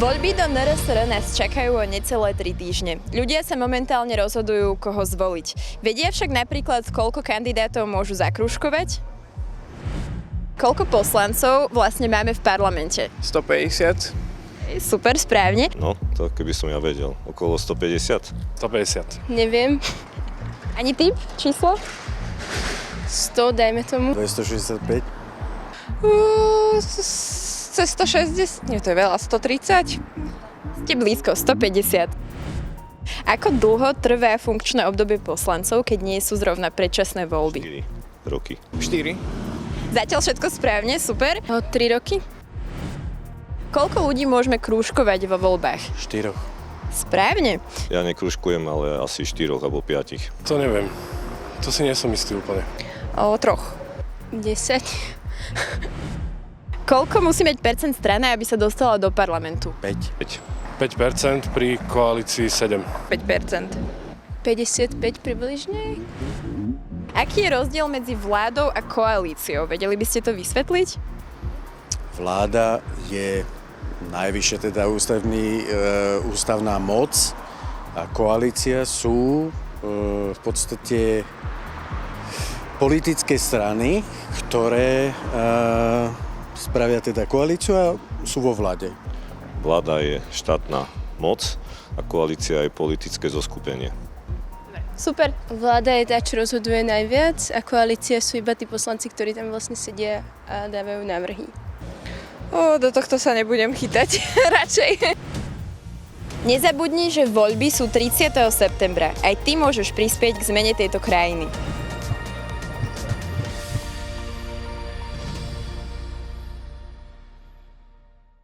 Voľby do NRSR nás čakajú o necelé 3 týždne. Ľudia sa momentálne rozhodujú, koho zvoliť. Vedia však napríklad, koľko kandidátov môžu zakrúžkovať? Koľko poslancov vlastne máme v parlamente? 150. Super, správne. No, to keby som ja vedel. Okolo 150. 150. Neviem. Ani typ? Číslo? 100, dajme tomu. 265. Cez 160? Nie, to je veľa. 130? Ste blízko, 150. Ako dlho trvá funkčné obdobie poslancov, keď nie sú zrovna predčasné voľby? 4 roky. 4. Zatiaľ všetko správne, super. O 3 roky. Koľko ľudí môžeme krúžkovať vo voľbách? 4. Správne. Ja nekružkujem, ale asi 4 alebo 5. To neviem. To si nie som istý úplne. O 3. 10. Koľko musí mať percent strana, aby sa dostala do parlamentu? 5. 5% pri koalícii 7. 5%. 55 približne. Aký je rozdiel medzi vládou a koalíciou? Vedeli by ste to vysvetliť? Vláda je najvyššia teda ústavná moc a koalícia sú v podstate politické strany, ktoré spravia teda koalíciu a sú vo vláde. Vláda je štátna moc a koalícia je politické zoskupenie. Super. Vláda je tá, čo rozhoduje najviac a koalícia sú iba tí poslanci, ktorí tam vlastne sedia a dávajú návrhy. Do tohto sa nebudem chytať, radšej. Nezabudni, že voľby sú 30. septembra. Aj ty môžeš prispieť k zmene tejto krajiny.